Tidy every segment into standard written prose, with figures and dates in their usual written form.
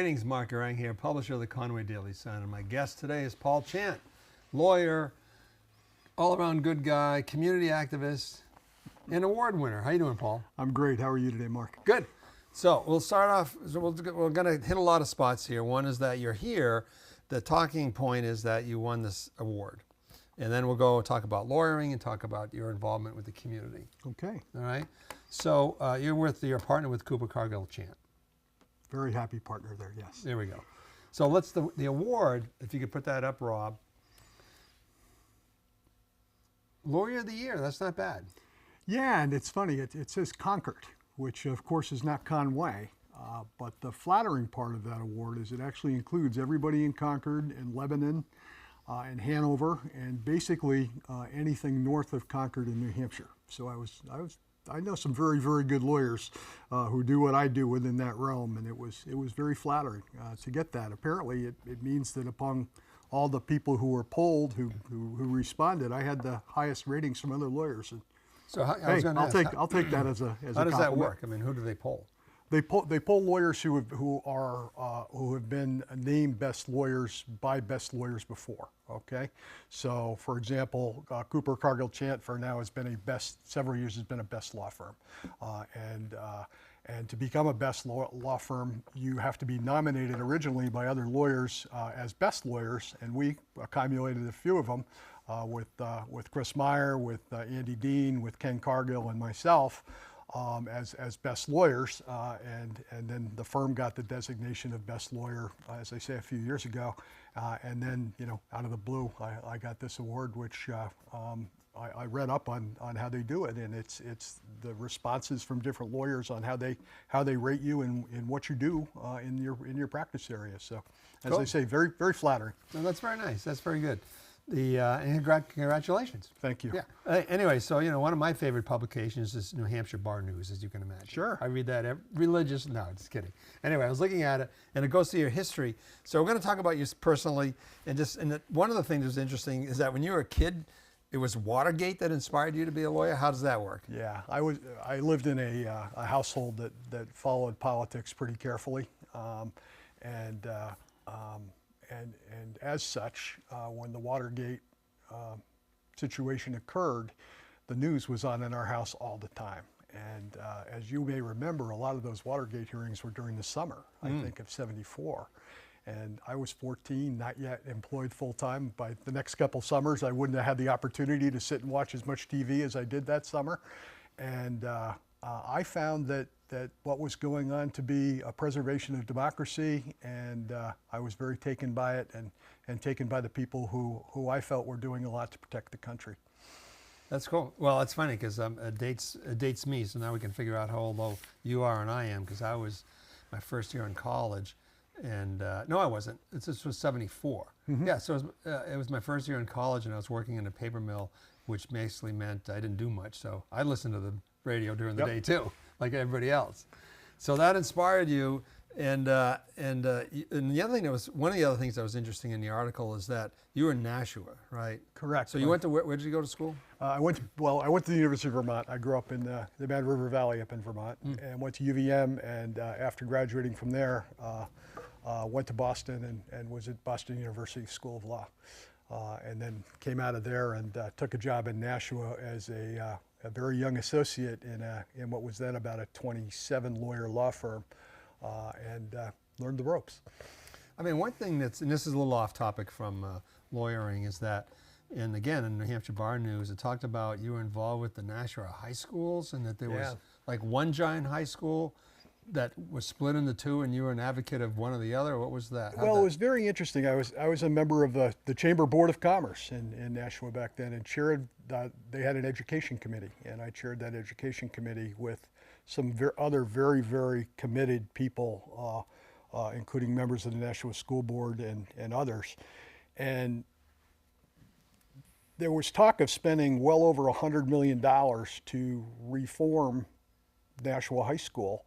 Greetings, Mark Garang here, publisher of the Conway Daily Sun, and my guest today is Paul Chant, lawyer, all-around good guy, community activist, and award winner. How you doing, Paul? I'm great. How are you today, Mark? Good. So we'll start off, we're going to hit a lot of spots here. One is that you're here. The talking point is that you won this award. And then we'll go talk about lawyering and talk about your involvement with the community. Okay. All right. So you're partner with Cooper Cargill Chant. Very happy partner there, yes. There we go. So the award, if you could put that up, Rob. Lawyer of the Year, that's not bad. Yeah, and it's funny, it says Concord, which of course is not Conway, but the flattering part of that award is it actually includes everybody in Concord and Lebanon and Hanover and basically anything north of Concord in New Hampshire. So I know some very, very good lawyers who do what I do within that realm, and it was very flattering to get that. Apparently, it means that among all the people who were polled, who responded, I had the highest ratings from other lawyers. And so I'll take that as a how does compliment. that work? I mean, who do they poll? They poll lawyers who have been named best lawyers by best lawyers before. Okay, so for example, Cooper Cargill Chant for now has been several years has been a best law firm, and to become a best law firm, you have to be nominated originally by other lawyers as best lawyers, and we accumulated a few of them with Chris Meyer, with Andy Dean, with Ken Cargill, and myself. As best lawyers, and then the firm got the designation of best lawyer, as I say, a few years ago, and then out of the blue, I got this award, which I read up on how they do it, and it's the responses from different lawyers on how they rate you and what you do in your practice area. So, as Cool. I say, very, very flattering. No, that's very nice. That's very good. And congratulations. Thank you. Yeah. Anyway, so one of my favorite publications is New Hampshire Bar News, as you can imagine. Sure. I read that religious. No, just kidding. Anyway, I was looking at it, and it goes to your history. So we're going to talk about you personally, and one of the things that's interesting is that when you were a kid, it was Watergate that inspired you to be a lawyer. How does that work? Yeah, I lived in a household that followed politics pretty carefully, and as such, when the Watergate situation occurred, the news was on in our house all the time. And as you may remember, a lot of those Watergate hearings were during the summer, I think, of '74. And I was 14, not yet employed full-time. By the next couple summers, I wouldn't have had the opportunity to sit and watch as much TV as I did that summer. And I found that what was going on to be a preservation of democracy, and I was very taken by it and taken by the people who I felt were doing a lot to protect the country. That's cool. Well, it's funny because it dates me, so now we can figure out how old you are and I am, because I was my first year in college. And no, I wasn't. This was '74. Mm-hmm. Yeah, so it was my first year in college, and I was working in a paper mill, which basically meant I didn't do much. So I listened to the radio during the day too, like everybody else. So that inspired you. And the other thing one of the other things that was interesting in the article is that you were in Nashua, right? Correct. So you went to where did you go to school? I went to the University of Vermont. I grew up in the Mad River Valley up in Vermont, and went to UVM. And after graduating from there, went to Boston and was at Boston University School of Law, and then came out of there and took a job in Nashua as a very young associate in what was then about a 27 lawyer law firm, and learned the ropes. I mean, one thing and this is a little off topic from lawyering, is that, and again, in New Hampshire Bar News, it talked about you were involved with the Nashua high schools, and that there was like one giant high school that was split into two, and you were an advocate of one or the other. What was that? Well, it was very interesting. I was a member of the Chamber Board of Commerce in Nashua back then, and chaired. They had an education committee, and I chaired that education committee with some other very, very committed people, including members of the Nashua School Board and others. And there was talk of spending well over $100 million to reform Nashua High School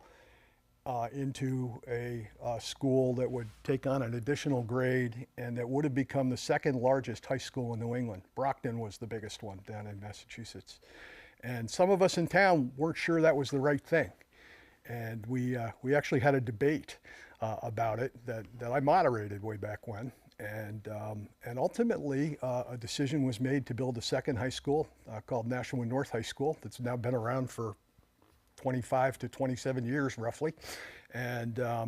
into a school that would take on an additional grade, and that would have become the second largest high school in New England. Brockton was the biggest one down in Massachusetts. And some of us in town weren't sure that was the right thing. And we actually had a debate about it that I moderated way back when. And ultimately, a decision was made to build a second high school called Nashua North High School that's now been around for 25 to 27 years roughly. And a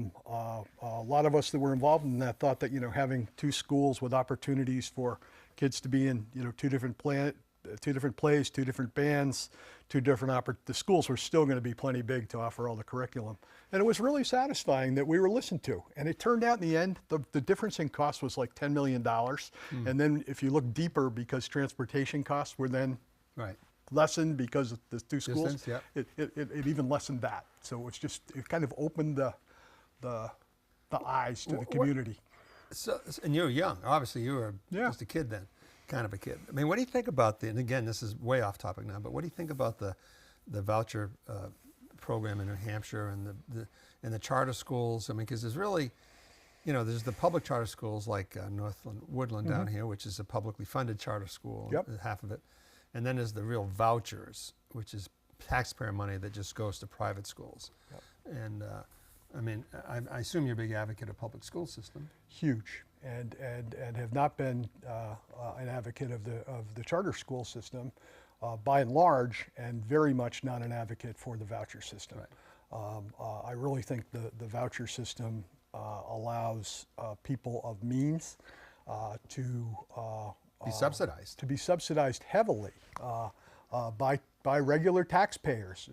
lot of us that were involved in that thought that, having two schools with opportunities for kids to be in, two different plays, two different bands, the schools were still going to be plenty big to offer all the curriculum. And it was really satisfying that we were listened to. And it turned out in the end, the difference in cost was like $10 million. And then if you look deeper, because transportation costs were then lessened because of the two schools, Distance, it even lessened that. So it kind of opened the eyes to the community. So, and you were young. Obviously, you were just a kid then, kind of a kid. I mean, what do you think about and again, this is way off topic now, but what do you think about the voucher program in New Hampshire and the charter schools? I mean, because there's really, there's the public charter schools like Northland Woodland down here, which is a publicly funded charter school, half of it. And then there's the real vouchers, which is taxpayer money that just goes to private schools. And I mean, I assume you're a big advocate of public school system. Huge, and have not been an advocate of the charter school system by and large, and very much not an advocate for the voucher system. I really think the voucher system allows people of means to be subsidized heavily by regular taxpayers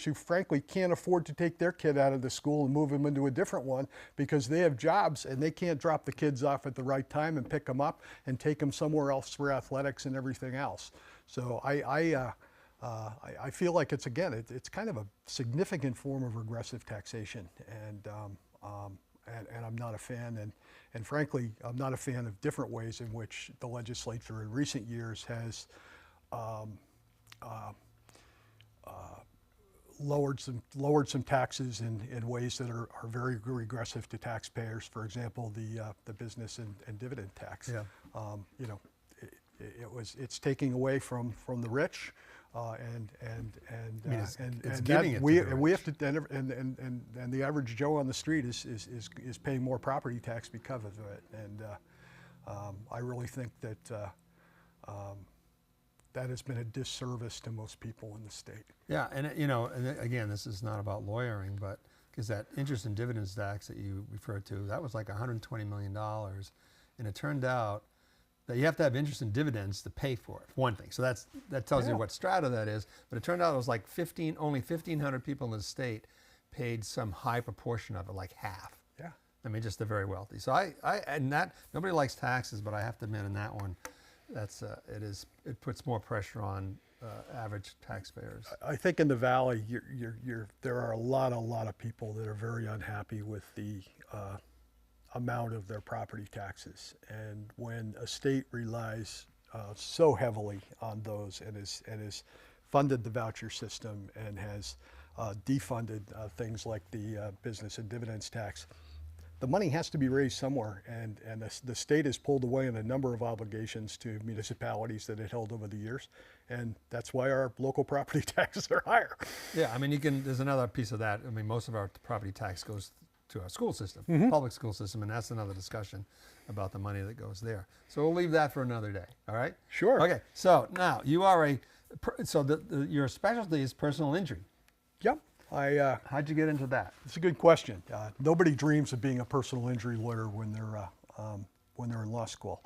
who frankly can't afford to take their kid out of the school and move them into a different one because they have jobs and they can't drop the kids off at the right time and pick them up and take them somewhere else for athletics and everything else. So I feel like it's kind of a significant form of regressive taxation, and I'm not a fan, and frankly, I'm not a fan of different ways in which the legislature in recent years has lowered some taxes in ways that are very regressive to taxpayers. For example, the business and dividend tax. It's taking away from the rich. And the average Joe on the street is paying more property tax because of it, and I really think that that has been a disservice to most people in the state. Yeah, and again, this is not about lawyering, but because that interest and dividends tax that you referred to, that was like $120 million, and it turned out that you have to have interest and dividends to pay for it, one thing. So that tells you what strata that is. But it turned out it was like only 1,500 people in the state paid some high proportion of it, like half. Yeah. I mean, just the very wealthy. So nobody likes taxes, but I have to admit in that one, it puts more pressure on average taxpayers. I think in the Valley, there are a lot of people that are very unhappy with the amount of their property taxes, and when a state relies so heavily on those and has funded the voucher system and has defunded things like the business and dividends tax, the money has to be raised somewhere, and the state has pulled away on a number of obligations to municipalities that it held over the years, and that's why our local property taxes are higher. Yeah, I mean, there's another piece of that. I mean, most of our property tax goes to our school system, public school system, and that's another discussion about the money that goes there. So we'll leave that for another day, all right? Sure. Okay, so now you are your specialty is personal injury. Yep. How'd you get into that? It's a good question. Nobody dreams of being a personal injury lawyer when they're in law school.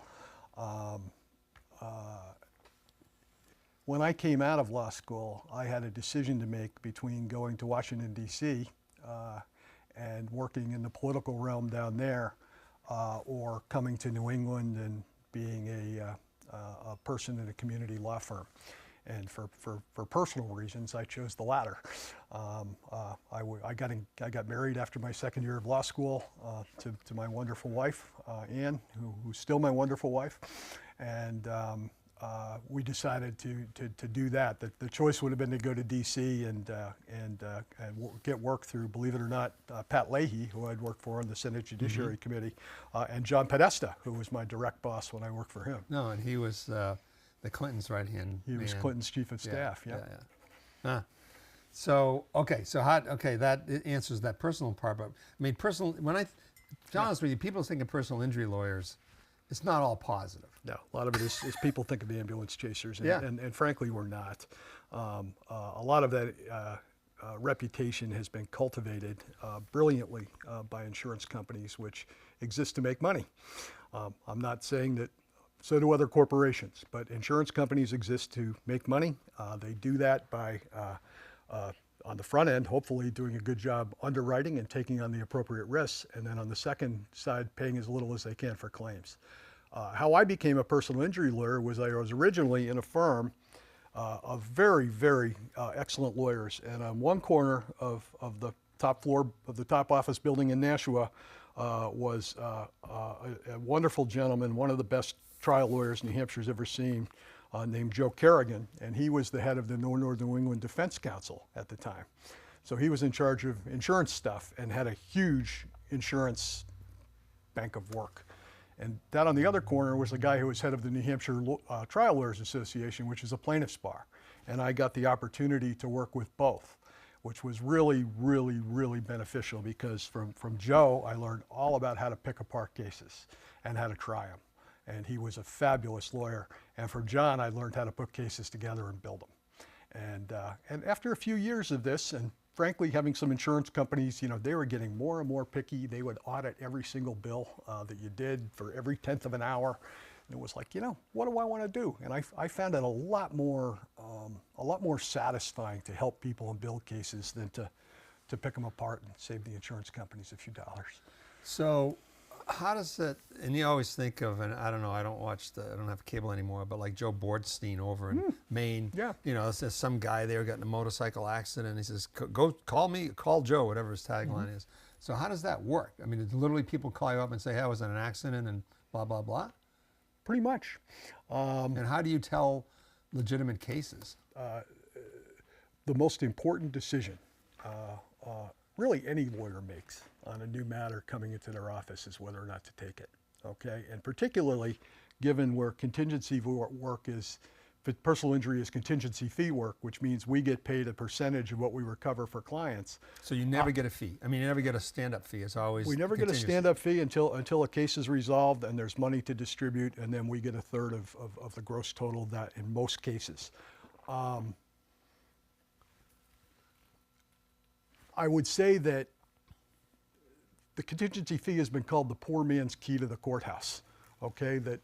When I came out of law school, I had a decision to make between going to Washington, D.C., and working in the political realm down there, or coming to New England and being a person in a community law firm. And for personal reasons, I chose the latter. I got married after my second year of law school to my wonderful wife, Ann, who's still my wonderful wife, and we decided to do that. The choice would have been to go to D.C. and get work through, believe it or not, Pat Leahy, who I'd worked for on the Senate Judiciary Committee, and John Podesta, who was my direct boss when I worked for him. No, and he was the Clintons' right-hand man. He was Clinton's chief of staff. Yeah. So okay, so how okay that answers that personal part. But I mean, personal. When I, to be honest with you, people think of personal injury lawyers, it's not all positive. No, a lot of it is people think of ambulance chasers, and, Yeah. and frankly, we're not. A lot of that reputation has been cultivated brilliantly by insurance companies, which exist to make money. I'm not saying that so do other corporations, but insurance companies exist to make money. They do that by on the front end, hopefully doing a good job underwriting and taking on the appropriate risks, and then on the second side, paying as little as they can for claims. How I became a personal injury lawyer was I was originally in a firm of very, very excellent lawyers, and on one corner of the top floor of the top office building in Nashua was a wonderful gentleman, one of the best trial lawyers New Hampshire's ever seen, named Joe Kerrigan, and he was the head of the Northern New England Defense Council at the time. So he was in charge of insurance stuff and had a huge insurance bank of work. And down on the other corner was the guy who was head of the New Hampshire Trial Lawyers Association, which is a plaintiff's bar. And I got the opportunity to work with both, which was really, really, really beneficial because from Joe, I learned all about how to pick apart cases and how to try them. And he was a fabulous lawyer. And from John, I learned how to put cases together and build them. And after a few years of this, and frankly, having some insurance companies, they were getting more and more picky. They would audit every single bill that you did for every 1/10 of an hour. And it was like, what do I want to do? And I found it a lot more satisfying to help people and build cases than to pick them apart and save the insurance companies a few dollars. So how does it, and you always think of, and I don't know, I don't have cable anymore, but like Joe Bordstein over in Maine, Yeah. There's some guy there got in a motorcycle accident, and he says, go call Joe, whatever his tagline is. So how does that work? I mean, it's literally people call you up and say, hey, I was in an accident and blah, blah, blah? Pretty much. And how do you tell legitimate cases? The most important decision really any lawyer makes on a new matter coming into their office is whether or not to take it, okay? And particularly given where contingency work is, personal injury is contingency fee work, which means we get paid a percentage of what we recover for clients. So you never get a fee. I mean, you never get a stand-up fee. It's always We never get a stand-up fee until a case is resolved and there's money to distribute, and then we get a third of the gross total of that in most cases. I would say that the contingency fee has been called the poor man's key to the courthouse. Okay, that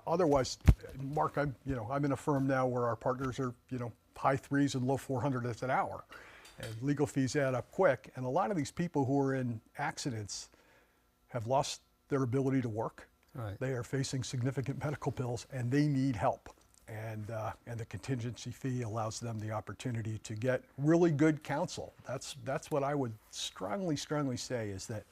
otherwise, Mark, I'm in a firm now where our partners are high 3s and low 400s an hour, and legal fees add up quick. And a lot of these people who are in accidents have lost their ability to work. Right. They are facing significant medical bills, and they need help. And the contingency fee allows them the opportunity to get really good counsel. That's what I would strongly say is that,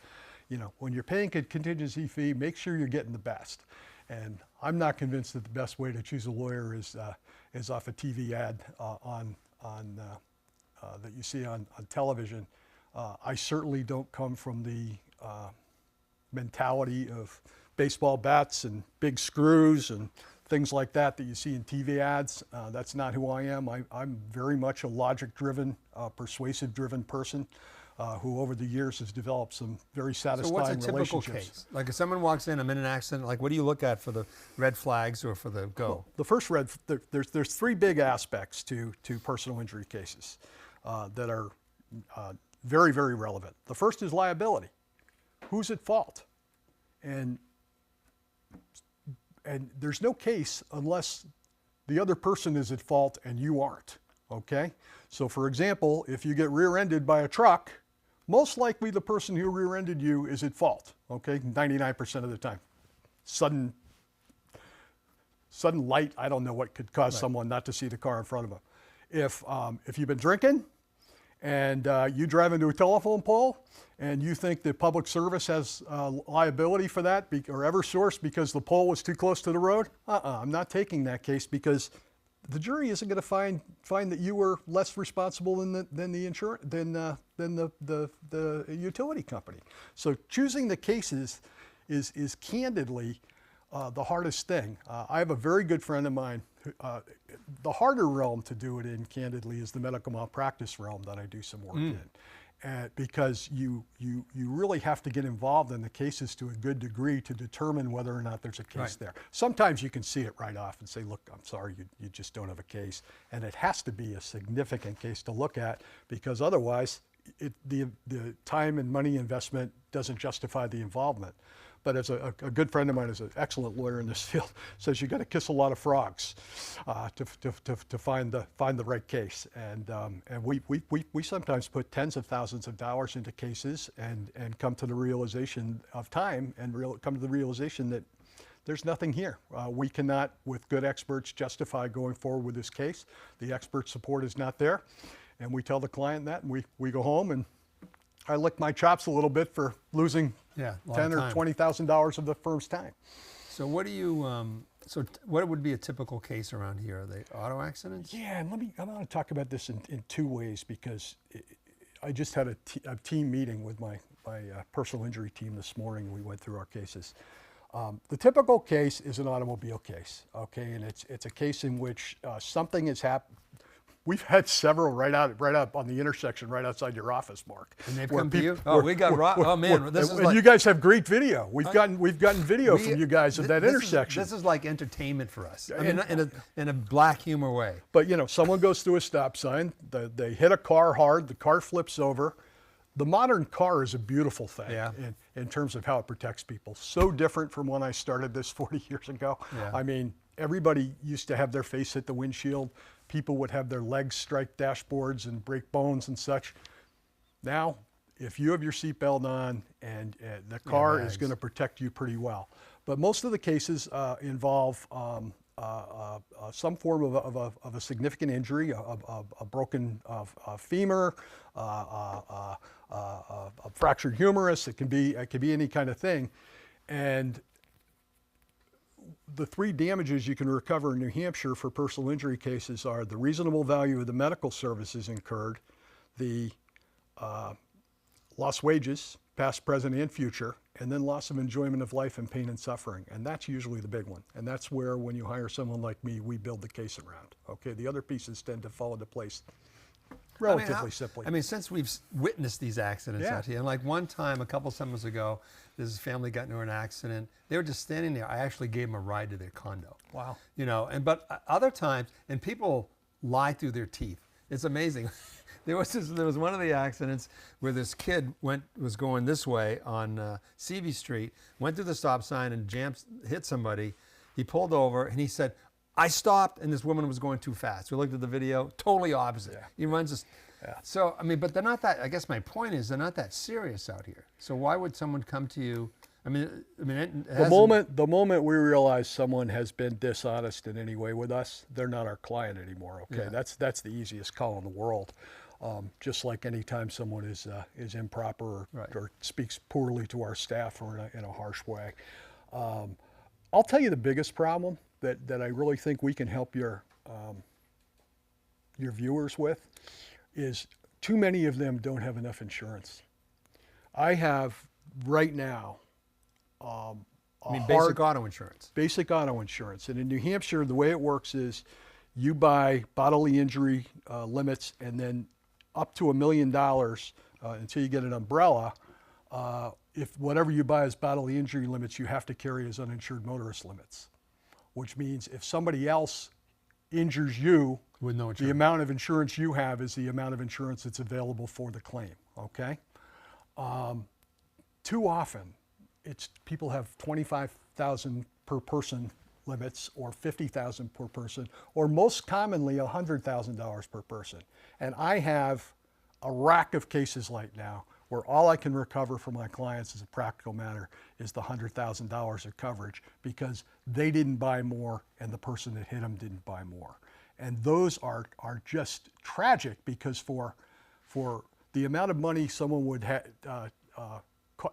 when you're paying a contingency fee, make sure you're getting the best. And I'm not convinced that the best way to choose a lawyer is off a TV ad that you see on television. I certainly don't come from the mentality of baseball bats and big screws and things like that you see in TV ads. That's not who I am. I'm very much a logic-driven, persuasive-driven person who over the years has developed some very satisfying relationships. So what's a typical case? Like if someone walks in, I'm in an accident, like what do you look at for the red flags or for the go? Well, the first there's 3 big aspects to personal injury cases that are very, very relevant. The first is liability. Who's at fault? And there's no case unless the other person is at fault and you aren't, okay? So for example, if you get rear-ended by a truck, most likely the person who rear-ended you is at fault, okay? 99% of the time. Sudden light, I don't know what could cause someone not to see the car in front of them. If you've been drinking and you drive into a telephone pole and you think that public service has liability for that or Eversource because the pole was too close to the road, I'm not taking that case because the jury isn't going to find that you were less responsible than the utility company. So choosing the cases is candidly the hardest thing. I have a very good friend of mine The harder realm to do it in, candidly, is the medical malpractice realm that I do some work in. Because you really have to get involved in the cases to a good degree to determine whether or not there's a case there. Sometimes you can see it right off and say, look, I'm sorry, you just don't have a case. And it has to be a significant case to look at, because otherwise the time and money investment doesn't justify the involvement. But as a good friend of mine, is an excellent lawyer in this field, says you got to kiss a lot of frogs to find the right case. And we sometimes put tens of thousands of dollars into cases and come to the realization of time and come to the realization that there's nothing here. We cannot, with good experts, justify going forward with this case. The expert support is not there, and we tell the client that, and we go home, and I lick my chops a little bit for losing $10,000 or $20,000 of the firm's time. So what do you? What would be a typical case around here? Are they auto accidents? Yeah, and I want to talk about this in two ways, because I just had a team meeting with my personal injury team this morning, and we went through our cases. The typical case is an automobile case, okay, and it's a case in which something has happened. We've had several right up on the intersection right outside your office, Mark. And they've come to you? Oh, we got oh man, this is like, you guys have great video. We've gotten video from you guys of that intersection. This is like entertainment for us, in a black humor way. But someone goes through a stop sign, they hit a car hard, the car flips over. The modern car is a beautiful thing in terms of how it protects people. So different from when I started this 40 years ago. Yeah. I mean, everybody used to have their face hit the windshield. People would have their legs strike dashboards and break bones and such. Now, if you have your seatbelt on, and the car is going to protect you pretty well. But most of the cases involve some form of a significant injury, a broken femur, a fractured humerus. It can be any kind of thing. And the three damages you can recover in New Hampshire for personal injury cases are the reasonable value of the medical services incurred, the lost wages, past, present, and future, and then loss of enjoyment of life and pain and suffering. And that's usually the big one. And that's where, when you hire someone like me, we build the case around. Okay, the other pieces tend to fall into place relatively simply. I mean, since we've witnessed these accidents out here, and like one time, a couple summers ago, this family got into an accident. They were just standing there. I actually gave them a ride to their condo. Wow. But other times, and people lie through their teeth. It's amazing. There was one of the accidents where this kid was going this way on Seavey Street, went through the stop sign and hit somebody. He pulled over and he said, I stopped, and this woman was going too fast. We looked at the video, totally opposite. Yeah. He runs this. Yeah. So, I mean, but they're not that, I guess my point is they're not that serious out here. So why would someone come to you? The moment we realize someone has been dishonest in any way with us, they're not our client anymore, okay? Yeah. That's the easiest call in the world. Just like any time someone is improper or speaks poorly to our staff or in a harsh way. I'll tell you the biggest problem that I really think we can help your viewers with is too many of them don't have enough insurance. I have right now basic auto insurance. Basic auto insurance. And in New Hampshire, the way it works is you buy bodily injury limits, and then up to $1 million until you get an umbrella. If whatever you buy as bodily injury limits, you have to carry as uninsured motorist limits, which means if somebody else injures you, with no insurance, the amount of insurance you have is the amount of insurance that's available for the claim, okay? Too often, people have $25,000 per person limits, or $50,000 per person, or most commonly $100,000 per person. And I have a rack of cases like now where all I can recover from my clients as a practical matter is the $100,000 of coverage, because they didn't buy more and the person that hit them didn't buy more. And those are just tragic, because for the amount of money someone would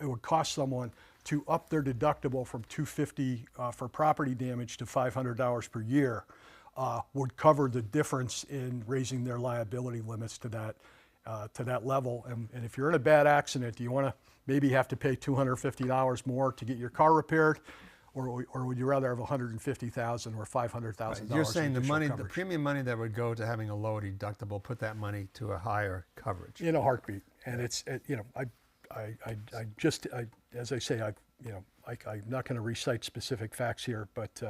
it would cost someone to up their deductible from $250 for property damage to $500 per year would cover the difference in raising their liability limits to that level. And if you're in a bad accident, do you want to maybe have to pay $250 more to get your car repaired? or would you rather have $150,000 or $500,000? You're saying the additional money, the coverage? premium money that would go to having a lower deductible, put that money to a higher coverage. In a heartbeat. And it's, as I say, I'm not going to recite specific facts here, but,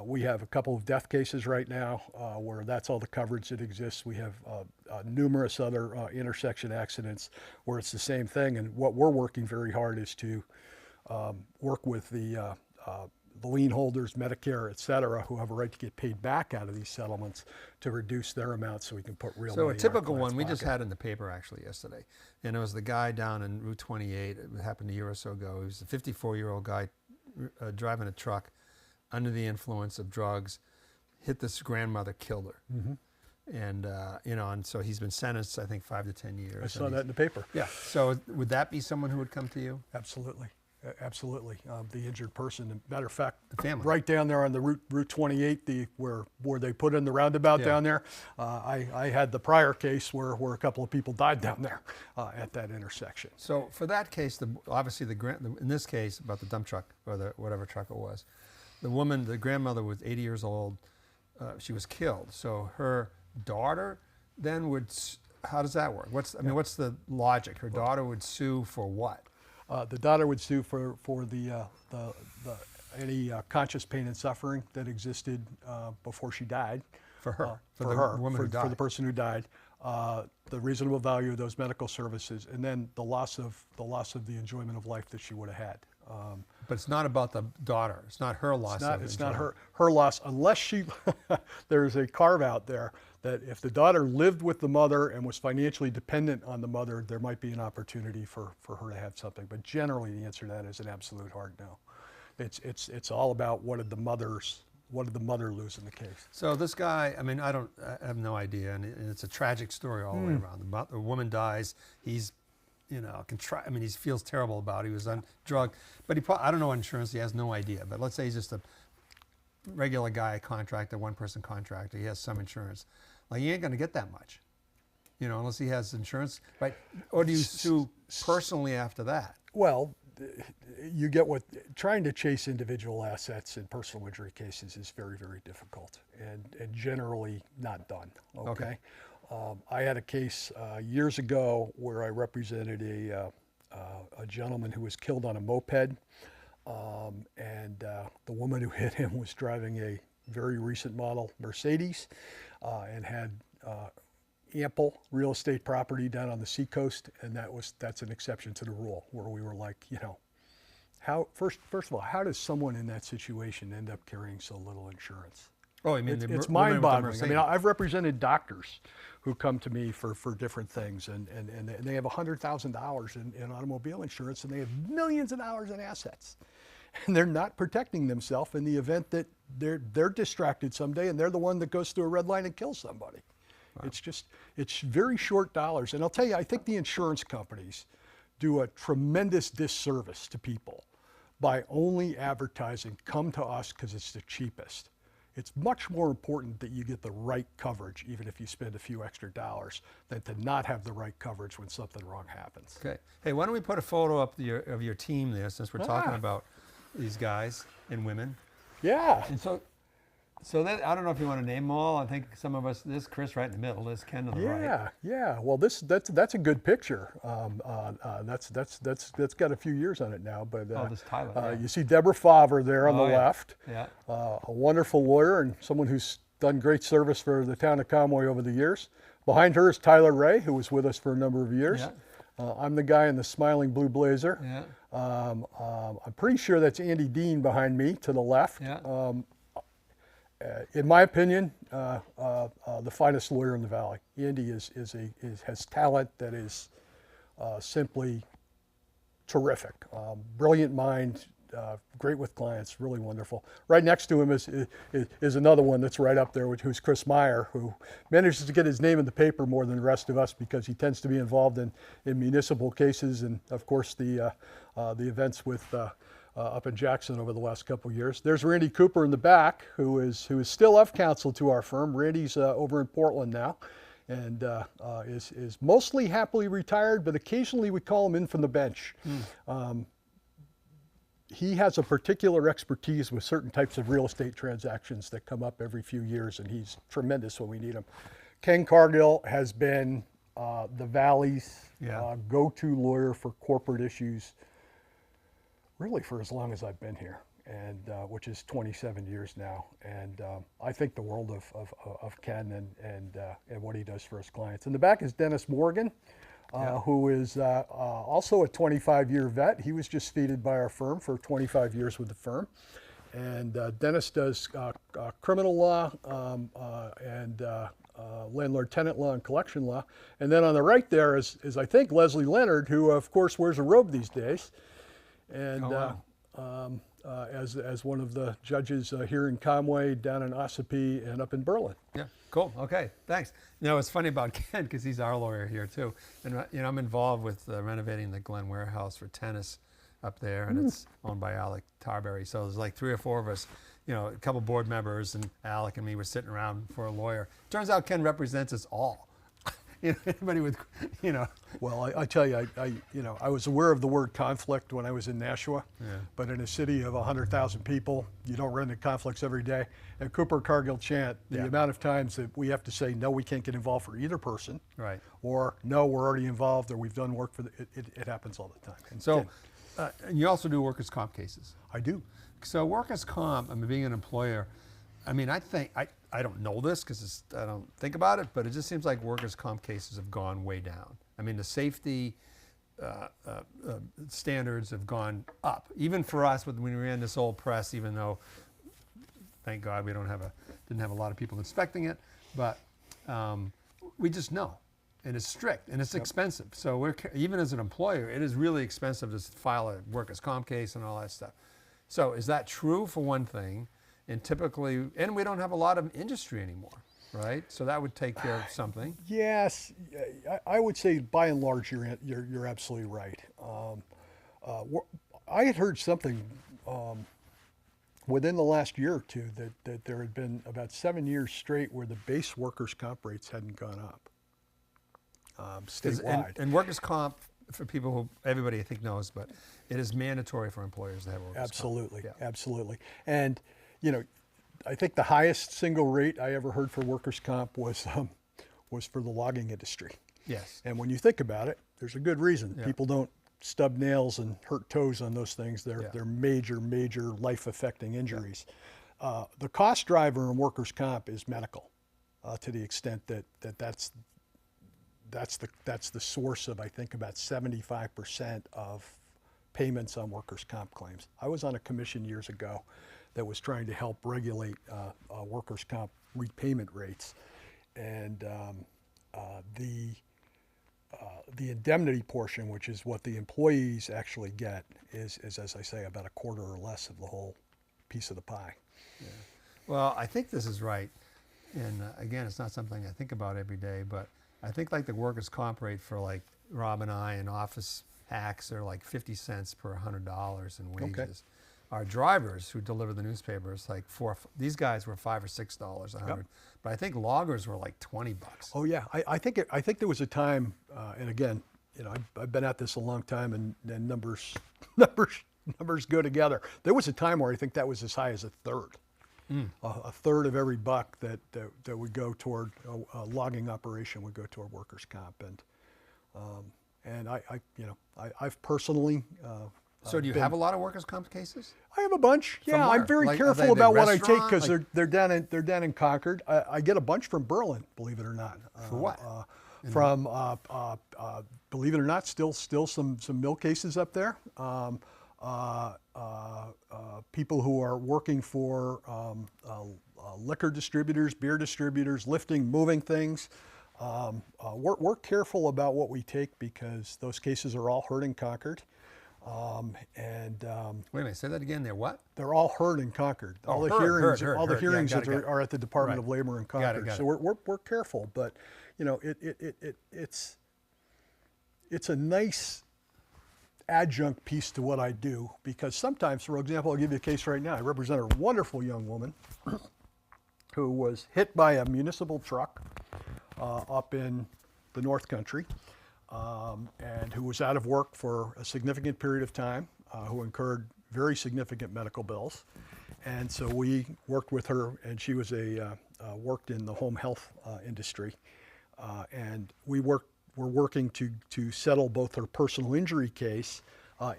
we have a couple of death cases right now where that's all the coverage that exists. We have numerous other intersection accidents where it's the same thing. And what we're working very hard is to work with the lien holders, Medicare, et cetera, who have a right to get paid back out of these settlements to reduce their amounts so we can put real money So a in our typical client's one we just pocket. had in the paper actually yesterday, and it was the guy down in Route 28. It happened a year or so ago. He was a 54-year-old guy driving a truck under the influence of drugs, hit this grandmother, killed her. And, and so he's been sentenced, I think, 5 to 10 years. I saw that in the paper. Yeah. So would that be someone who would come to you? Absolutely. Absolutely. The injured person. Matter of fact, The family. right down there on the Route 28, where they put in the roundabout down there, I had the prior case where a couple of people died down there at that intersection. So for that case, obviously in this case about the dump truck or whatever truck it was, the grandmother was 80 years old. She was killed. So her daughter then how does that work? What's the logic? Her daughter would sue for what? The daughter would sue for any conscious pain and suffering that existed before she died. For her. For the woman who died. For the person who died. The reasonable value of those medical services, and then the loss of the enjoyment of life that she would have had. But it's not about the daughter. It's not her loss. It's not her loss, unless she. There's a carve out there that if the daughter lived with the mother and was financially dependent on the mother, there might be an opportunity for her to have something. But generally, the answer to that is an absolute hard no. It's all about what did the mother lose in the case. So this guy, I have no idea, and it's a tragic story all the way around. The woman dies. He's, he feels terrible about it. He was on drug, but I don't know insurance. He has no idea. But let's say he's just a regular guy, contractor, one-person contractor. He has some insurance. Like, he ain't going to get that much, unless he has insurance, right? Or do you sue personally after that? Well, you get trying to chase individual assets in personal injury cases is very, very difficult and generally not done. Okay. I had a case years ago where I represented a gentleman who was killed on a moped, and the woman who hit him was driving a very recent model Mercedes and had ample real estate property down on the seacoast, and that's an exception to the rule where we were like, first of all, how does someone in that situation end up carrying so little insurance? Oh, I mean, it's mind-boggling. I've represented doctors who come to me for different things, and they have $100,000 in automobile insurance, and they have millions of dollars in assets, and they're not protecting themselves in the event that they're distracted someday, and they're the one that goes through a red line and kills somebody. Wow. It's very short dollars, and I'll tell you, I think the insurance companies do a tremendous disservice to people by only advertising, come to us because it's the cheapest. It's much more important that you get the right coverage, even if you spend a few extra dollars, than to not have the right coverage when something wrong happens. Okay. Hey, why don't we put a photo up of your team there, since we're talking about these guys and women. Yeah. And so that, I don't know if you want to name them all. I think some of us, there's Chris right in the middle, there's Ken to the right. Yeah. Well, that's a good picture. That's got a few years on it now. But this Tyler. you see Deborah Favre there on the left. Yeah. A wonderful lawyer and someone who's done great service for the town of Conway over the years. Behind her is Tyler Ray, who was with us for a number of years. Yeah. I'm the guy in the smiling blue blazer. Yeah. I'm pretty sure that's Andy Dean behind me to the left. Yeah. In my opinion, the finest lawyer in the Valley. Andy has talent that is simply terrific. Brilliant mind, great with clients, really wonderful. Right next to him is another one that's right up there, who's Chris Meyer, who manages to get his name in the paper more than the rest of us because he tends to be involved in municipal cases and, of course, the events with up in Jackson over the last couple of years. There's Randy Cooper in the back, who is still of counsel to our firm. Randy's over in Portland now, and is mostly happily retired, but occasionally we call him in from the bench. he has a particular expertise with certain types of real estate transactions that come up every few years, and he's tremendous when we need him. Ken Cargill has been the Valley's go-to lawyer for corporate issues really for as long as I've been here, and which is 27 years now. And I think the world of Ken and what he does for his clients. In the back is Dennis Morgan, who is also a 25-year vet. He was just seated by our firm for 25 years with the firm. And Dennis does criminal law and landlord-tenant law and collection law. And then on the right there is I think, Leslie Leonard, who, of course, wears a robe these days. And as one of the judges here in Conway, down in Ossipee, and up in Berlin. Yeah, cool. Okay, thanks. You know, it's funny about Ken because he's our lawyer here too, and you know, I'm involved with renovating the Glen Warehouse for tennis up there, and it's owned by Alec Tarberry. So there's like 3 or 4 of us, you know, a couple board members, and Alec and me were sitting around for a lawyer. Turns out Ken represents us all. You know, anybody with, you know. Well, I tell you, I was aware of the word conflict when I was in Nashua, but in a city of 100,000 people, you don't run into conflicts every day. At Cooper, Cargill, Chant, the amount of times that we have to say, no, we can't get involved for either person, right, or no, we're already involved, or we've done work for it happens all the time. And so, and you also do workers' comp cases. I do. So workers' comp, I mean, being an employer, I mean, I think, I don't know this because I don't think about it, but it just seems like workers' comp cases have gone way down. I mean, the safety standards have gone up. Even for us, when we ran this old press, even though, thank God, we didn't have a lot of people inspecting it, but we just know. And it's strict, and it's expensive. So even as an employer, it is really expensive to file a workers' comp case and all that stuff. So is that true for one thing? And typically, and we don't have a lot of industry anymore, right? So that would take care of something. Yes, I would say by and large you're absolutely right. I had heard something within the last year or two that there had been about 7 years straight where the base workers' comp rates hadn't gone up statewide. And workers' comp, for people who everybody I think knows, but it is mandatory for employers to have workers' absolutely, comp. Absolutely. And you know, I think the highest single rate I ever heard for workers' comp was for the logging industry. Yes. And when you think about it, there's a good reason. People don't stub nails and hurt toes on those things. They're major life-affecting injuries. The cost driver in workers' comp is medical, to the extent that's the source of, I think, about 75% of payments on workers' comp claims. I was on a commission years ago that was trying to help regulate workers' comp repayment rates, and the indemnity portion, which is what the employees actually get, is as I say, about a quarter or less of the whole piece of the pie. Yeah. Well, I think this is right, and again, it's not something I think about every day, but I think like the workers' comp rate for like Rob and I and office hacks are like 50 cents per $100 in wages. Okay. Our drivers who deliver the newspapers, like these guys were $5 or $6 a hundred, but I think loggers were like $20. Oh yeah, I think there was a time, and again, you know, I've been at this a long time, and numbers go together. There was a time where I think that was as high as a third. A third of every buck that would go toward a logging operation would go toward workers' comp, and I've personally. So do you have a lot of workers' comp cases? I have a bunch. Yeah, I'm very careful about what I take because they're down in Concord. I get a bunch from Berlin, believe it or not. For what? Believe it or not, still some mill cases up there. People who are working for liquor distributors, beer distributors, lifting, moving things. We're careful about what we take because those cases are all heard in Concord. Wait a minute, say that again. They're what? They're all heard in Concord. All the hearings are at the Department of Labor in Concord. Got it. So we're careful, but you know it's a nice adjunct piece to what I do because sometimes, for example, I'll give you a case right now. I represent a wonderful young woman who was hit by a municipal truck up in the North Country. And who was out of work for a significant period of time, who incurred very significant medical bills. And so we worked with her, and she was worked in the home health industry. And we're working to settle both her personal injury case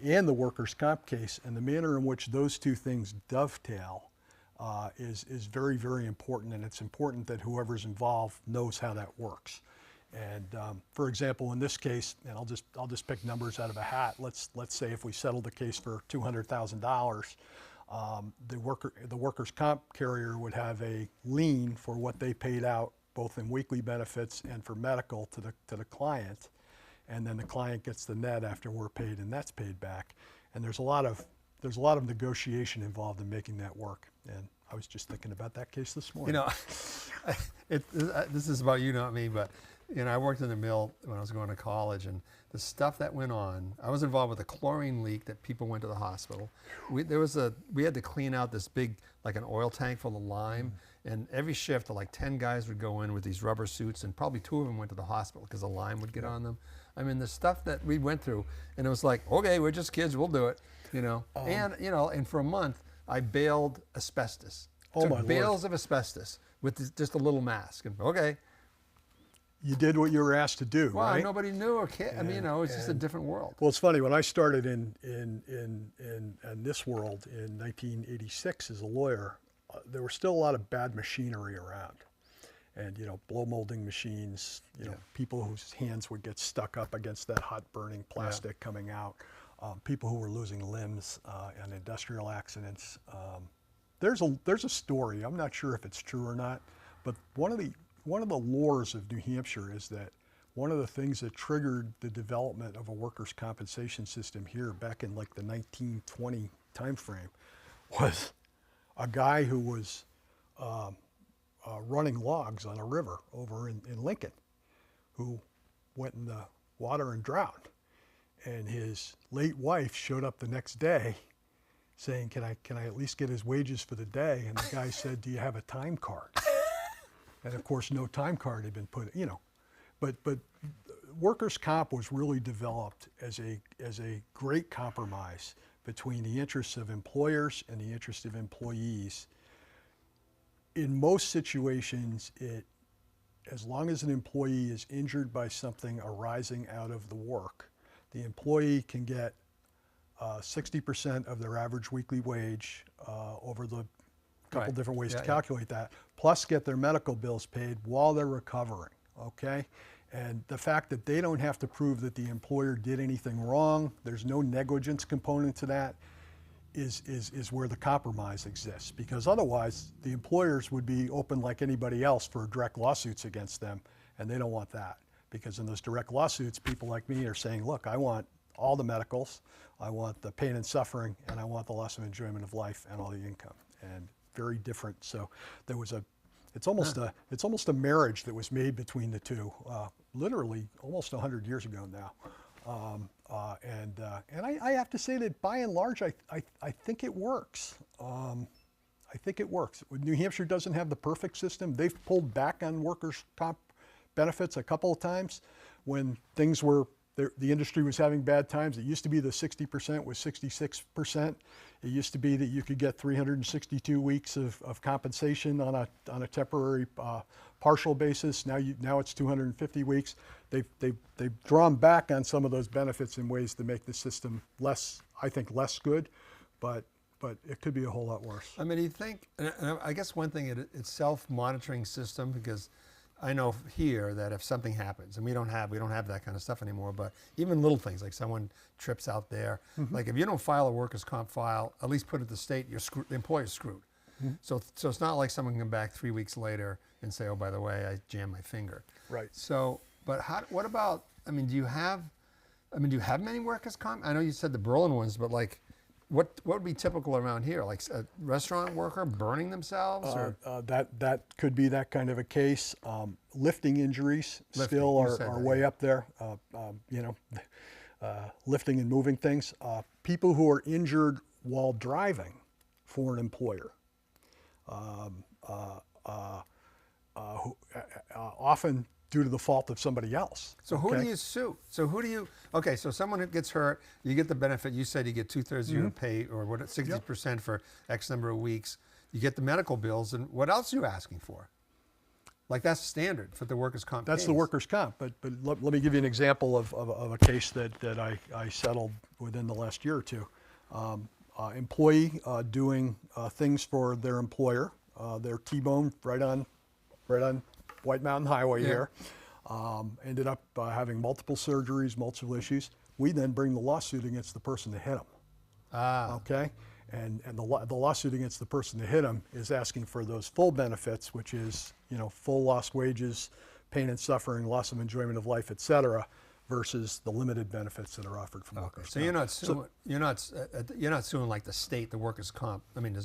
and the workers' comp case. And the manner in which those two things dovetail is very, very important. And it's important that whoever's involved knows how that works. And for example, in this case, and I'll just pick numbers out of a hat. Let's say if we settled the case for $200,000, the workers' comp carrier would have a lien for what they paid out, both in weekly benefits and for medical to the client, and then the client gets the net after we're paid, and that's paid back. And there's a lot of negotiation involved in making that work. And I was just thinking about that case this morning. You know, this is about you, not me, but you know, I worked in the mill when I was going to college, and the stuff that went on. I was involved with a chlorine leak that people went to the hospital. We had to clean out this big, like an oil tank full of lime, and every shift, like 10 guys would go in with these rubber suits, and probably 2 of them went to the hospital because the lime would get on them. I mean, the stuff that we went through, and it was like, okay, we're just kids, we'll do it, you know. And for a month, I baled asbestos. Took bales of asbestos with just a little mask, and okay. You did what you were asked to do, well, right? Nobody knew or cared. I mean, you know, it's just a different world. Well, it's funny, when I started in this world in 1986 as a lawyer, there were still a lot of bad machinery around. And, you know, blow molding machines, you know, people whose hands would get stuck up against that hot burning plastic coming out, people who were losing limbs in industrial accidents. There's a story, I'm not sure if it's true or not, but one of the lores of New Hampshire is that one of the things that triggered the development of a workers' compensation system here back in like the 1920 timeframe was a guy who was running logs on a river over in Lincoln, who went in the water and drowned. And his late wife showed up the next day saying, can I at least get his wages for the day? And the guy said, do you have a time card? And of course, no time card had been put, you know. But workers' comp was really developed as a great compromise between the interests of employers and the interests of employees. In most situations, as long as an employee is injured by something arising out of the work, the employee can get 60% of their average weekly wage over the couple different ways to calculate that, plus get their medical bills paid while they're recovering, okay? And the fact that they don't have to prove that the employer did anything wrong, there's no negligence component to that, is where the compromise exists. Because otherwise, the employers would be open like anybody else for direct lawsuits against them, and they don't want that. Because in those direct lawsuits, people like me are saying, look, I want all the medicals, I want the pain and suffering, and I want the loss of enjoyment of life and all the income. And very different. So there was it's almost a marriage that was made between the two, literally almost 100 years ago now. And I have to say that by and large, I think it works. I think it works. New Hampshire doesn't have the perfect system. They've pulled back on workers' comp benefits a couple of times when things were, the industry was having bad times. It used to be the 60% was 66%. It used to be that you could get 362 weeks of compensation on a temporary partial basis. Now it's 250 weeks. They've drawn back on some of those benefits in ways to make the system less good, but it could be a whole lot worse. I mean, you think, and I guess one thing, it's self-monitoring system, because I know here that if something happens, and we don't have that kind of stuff anymore, but even little things like someone trips out there, like if you don't file a workers' comp file, at least put it to state, you're screwed, the employer's screwed. So it's not like someone can come back 3 weeks later and say, oh, by the way, I jammed my finger. Right. So, but what about, I mean, do you have many workers' comp? I know you said the Berlin ones, but like, what would be typical around here? Like a restaurant worker burning themselves? Or? That could be that kind of a case. Lifting injuries still are way up there. Lifting and moving things. People who are injured while driving for an employer. Often due to the fault of somebody else. So who okay? do you sue? So who do you? Okay, so someone who gets hurt, you get the benefit. You said you get 2/3 of your pay, or what? 60% for X number of weeks. You get the medical bills, and what else are you asking for? Like that's standard for the workers' comp. That's case. the workers' comp. But let me give you an example of a case that I settled within the last year or two. Employee doing things for their employer. Their T-bone right on White Mountain Highway here. Ended up having multiple surgeries, multiple issues. We then bring the lawsuit against the person that hit him. Okay? And the lawsuit against the person that hit him is asking for those full benefits, which is, full lost wages, pain and suffering, loss of enjoyment of life, et cetera, versus the limited benefits that are offered from workers' So comp. you're not suing. You're not suing like the state, the workers' comp. I mean,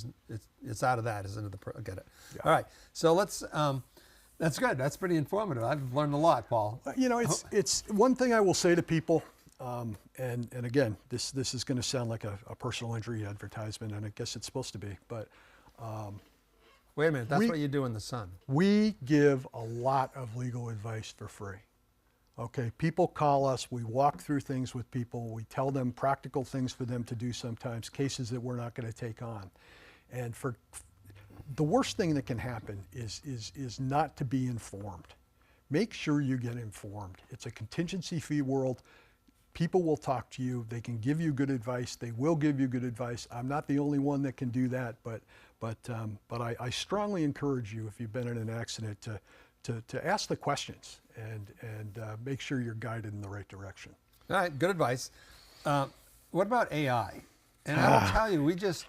it's out of that, isn't it? I get it. Yeah. All right. So let's. That's good. That's pretty informative. I've learned a lot, Paul. It's one thing I will say to people, and again, this is going to sound like a personal injury advertisement, and I guess it's supposed to be, but Wait a minute. That's what you do in the Sun. we give a lot of legal advice for free. Okay, people call us, we walk through things with people, we tell them practical things for them to do sometimes, cases that we're not going to take on. And for the worst thing that can happen is not to be informed. Make sure you get informed. It's a contingency fee world. People will talk to you. They can give you good advice. They will give you good advice. I'm not the only one that can do that, but I strongly encourage you, if you've been in an accident, to ask the questions and make sure you're guided in the right direction. All right. Good advice. What about AI? And I will tell you, we just.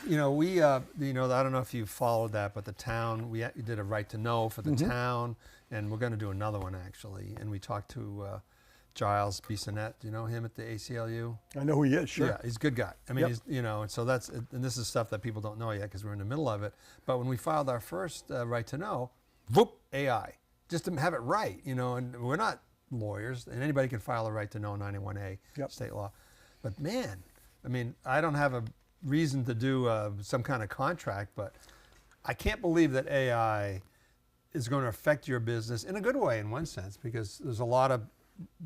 I don't know if you followed that, but the town, we did a right to know for the town, and we're going to do another one actually. And we talked to Giles Bissonette. Do you know him at the ACLU? I know who he is, sure. Yeah, he's a good guy. I mean, and so and this is stuff that people don't know yet because we're in the middle of it. But when we filed our first right to know, whoop, AI, just to have it right, and we're not lawyers, and anybody can file a right to know 91A state law. But man, I mean, I don't have a reason to do some kind of contract, but I can't believe that AI is going to affect your business in a good way in one sense, because there's a lot of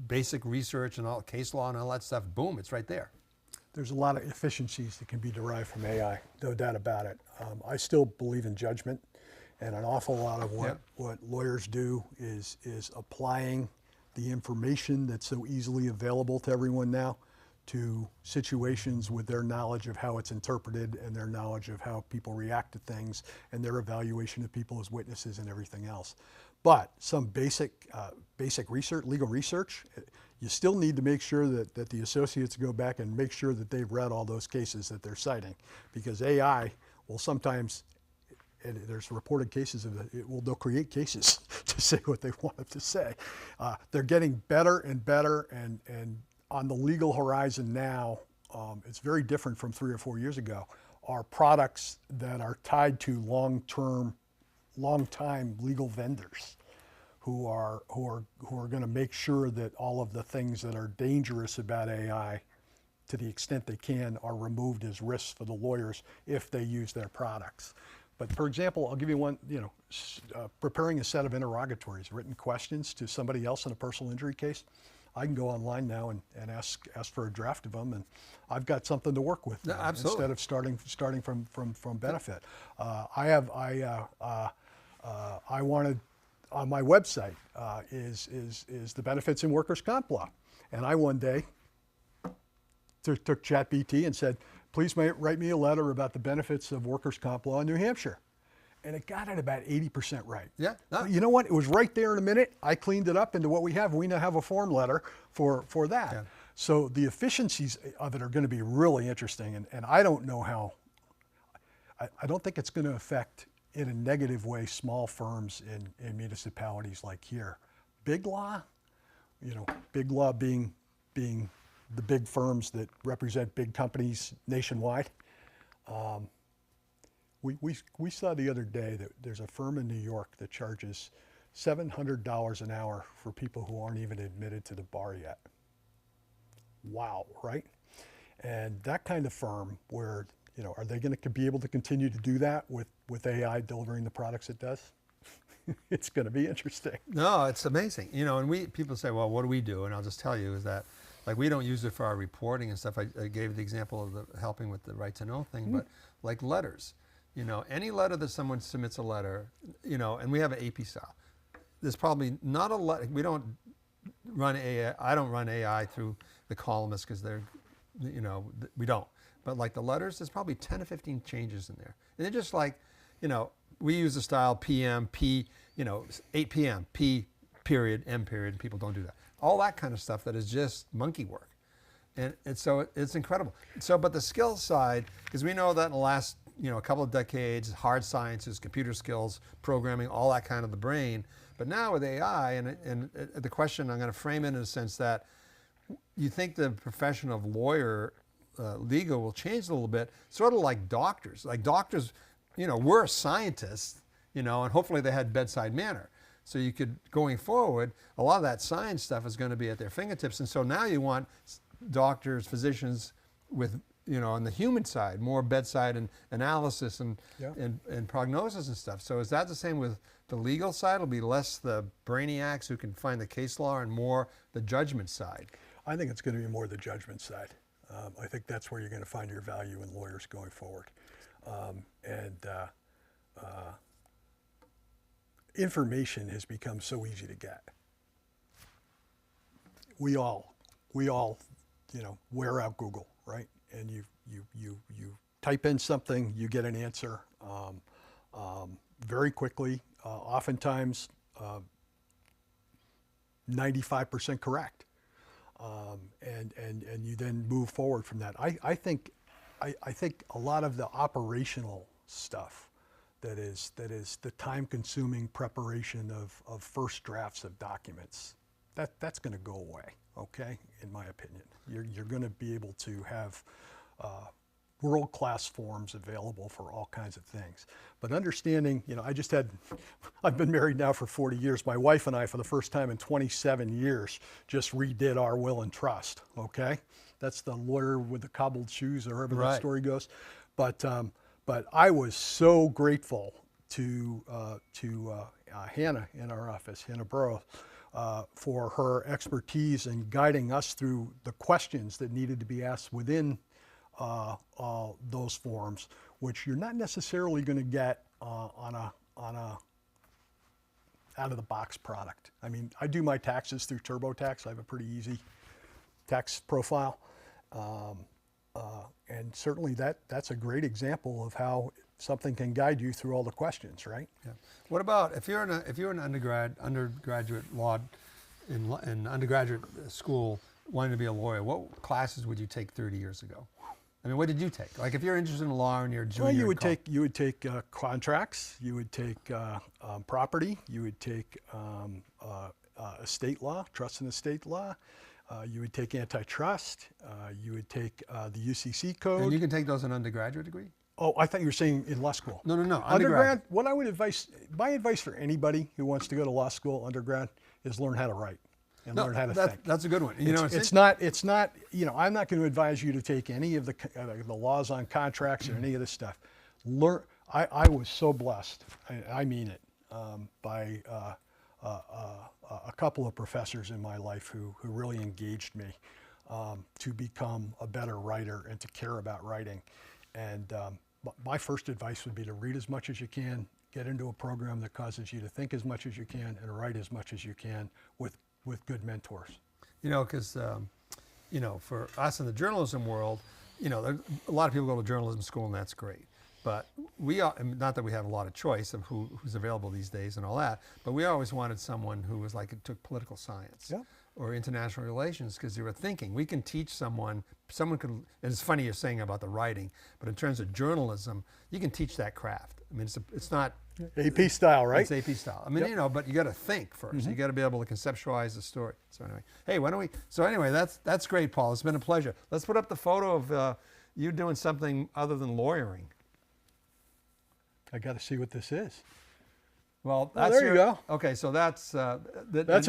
basic research and all case law and all that stuff. Boom, it's right there. There's a lot of efficiencies that can be derived from AI, no doubt about it. I still believe in judgment, and an awful lot of what lawyers do is applying the information that's so easily available to everyone now to situations with their knowledge of how it's interpreted and their knowledge of how people react to things and their evaluation of people as witnesses and everything else. But some basic research, legal research, you still need to make sure that the associates go back and make sure that they've read all those cases that they're citing, because AI will sometimes, and there's reported cases of it, they'll create cases to say what they want it to say. They're getting better and better, and on the legal horizon now, it's very different from 3 or 4 years ago, are products that are tied to long-time legal vendors who are going to make sure that all of the things that are dangerous about AI, to the extent they can, are removed as risks for the lawyers if they use their products. But for example, I'll give you one, preparing a set of interrogatories, written questions to somebody else in a personal injury case. I can go online now and ask for a draft of them, and I've got something to work with instead of starting from benefit. I wanted on my website is the benefits in workers' comp law, and I one day took ChatBT and said, please write me a letter about the benefits of workers' comp law in New Hampshire. And it got it about 80% right. Yeah. No. You know what? It was right there in a minute. I cleaned it up into what we have. We now have a form letter for that. Yeah. So the efficiencies of it are going to be really interesting. And I don't know how, I don't think it's going to affect in a negative way small firms in municipalities like here. Big law, big law being the big firms that represent big companies nationwide. We saw the other day that there's a firm in New York that charges $700 an hour for people who aren't even admitted to the bar yet. Wow, right? And that kind of firm where, are they going to be able to continue to do that with AI delivering the products it does? It's going to be interesting. No, it's amazing. You know, and people say, well, what do we do? And I'll just tell you is that, like, we don't use it for our reporting and stuff. I gave the example of helping with the right to know thing, but like letters, you know, any letter that someone submits a letter, you know, and we have an AP style. There's probably not a letter. We don't run AI. I don't run AI through the columnists because they're, you know, we don't. But like the letters, there's probably 10 to 15 changes in there. And they're just like, you know, we use the style PM, P, you know, 8 p.m., P period, M period. People don't do that. All that kind of stuff that is just monkey work. And so it's incredible. So, but the skills side, because we know that in the last, you know, a couple of decades, hard sciences, computer skills, programming, all that kind of the brain. But now with AI, and the question, I'm going to frame it in a sense that you think the profession of lawyer, legal will change a little bit, sort of like doctors. Like doctors, you know, we're scientists, you know, and hopefully they had bedside manner. So you could, going forward, a lot of that science stuff is going to be at their fingertips. And so now you want doctors, physicians with, you know, on the human side, more bedside and analysis and prognosis and stuff. So is that the same with the legal side? It'll be less the brainiacs who can find the case law and more the judgment side. I think it's going to be more the judgment side. I think that's where you're going to find your value in lawyers going forward. Information has become so easy to get. We all, you know, wear out Google, right? And you type in something, you get an answer very quickly. Oftentimes, 95% correct. And you then move forward from that. I think a lot of the operational stuff that is the time-consuming preparation of first drafts of documents, that's going to go away. Okay, in my opinion, you're going to be able to have world-class forms available for all kinds of things. But understanding, you know, I've been married now for 40 years. My wife and I, for the first time in 27 years, just redid our will and trust, okay? That's the lawyer with the cobbled shoes, or however that story goes. But I was so grateful to Hannah in our office, Hannah Burrow, for her expertise in guiding us through the questions that needed to be asked within those forms, which you're not necessarily going to get on a out-of-the-box product. I mean, I do my taxes through TurboTax. I have a pretty easy tax profile, and certainly that's a great example of how something can guide you through all the questions, right? Yeah. What about if you're an undergraduate law in undergraduate school wanting to be a lawyer? What classes would you take 30 years ago? I mean, what did you take? Like, if you're interested in law and you're a junior, well, you would take contracts, you would take property, you would take estate law, trust and estate law, you would take antitrust, you would take the UCC code. And you can take those in undergraduate degree? Oh, I thought you were saying in law school. No, Undergrad. What I would my advice for anybody who wants to go to law school, undergrad, is learn how to write. And learn how to think. That's a good one. You know, it's not. You know, I'm not going to advise you to take any of the laws on contracts or any of this stuff. Learn. I was so blessed. I mean it. By a couple of professors in my life who really engaged me to become a better writer and to care about writing. And my first advice would be to read as much as you can, get into a program that causes you to think as much as you can, and write as much as you can with good mentors. You know, because, you know, for us in the journalism world, you know, a lot of people go to journalism school and that's great. But we are, not that we have a lot of choice of who's available these days and all that, but we always wanted someone who was like, took political science or international relations because they were thinking. We can teach someone could, and it's funny you're saying about the writing, but in terms of journalism, you can teach that craft. I mean, it's not AP style, right? It's AP style. I mean, you know, but you got to think first. You got to be able to conceptualize the story. So anyway, hey, why don't we? So anyway, that's great, Paul. It's been a pleasure. Let's put up the photo of you doing something other than lawyering. I got to see what this is. Well, that's there you go. Okay, so that's that's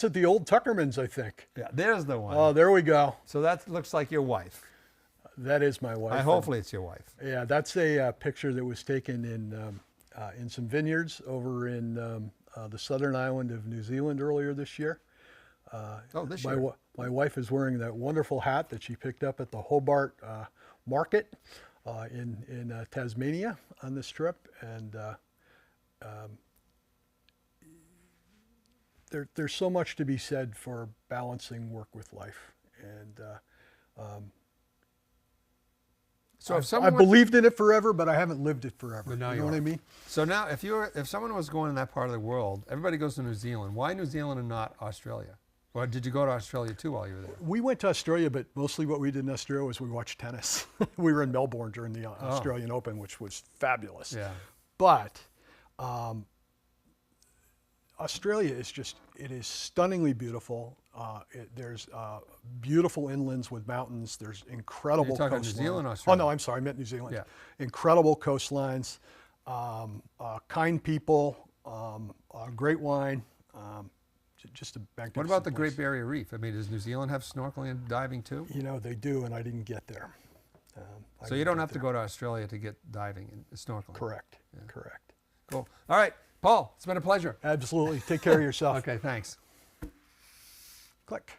at the old Tuckermans, I think. Yeah, there's the one. Oh, there we go. So that looks like your wife. That is my wife. Hopefully it's your wife. Yeah, that's a picture that was taken in in some vineyards over in the southern island of New Zealand earlier this year. Oh, this year. My wife is wearing that wonderful hat that she picked up at the Hobart Market in Tasmania on this trip, and there's so much to be said for balancing work with life. And So if I someone believed in it forever, but I haven't lived it forever. But now you you know what are. I mean? So now, if someone was going in that part of the world, everybody goes to New Zealand. Why New Zealand and not Australia? Or did you go to Australia too while you were there? We went to Australia, but mostly what we did in Australia was we watched tennis. We were in Melbourne during the Australian Open, which was fabulous. Yeah. But Australia is it is stunningly beautiful. There's beautiful inlands with mountains. There's incredible You're talking coastlines. New Zealand or Oh Australia? no, I'm sorry, I meant New Zealand. Yeah. Incredible coastlines, kind people, great wine. Just a magnificent What about the place. Great Barrier Reef? I mean, does New Zealand have snorkeling and diving too? You know, they do, and I didn't get there. So you don't have to go to Australia to get diving and snorkeling. Correct. Correct. Cool. All right, Paul, it's been a pleasure. Absolutely. Take care of yourself. Okay, thanks. Click.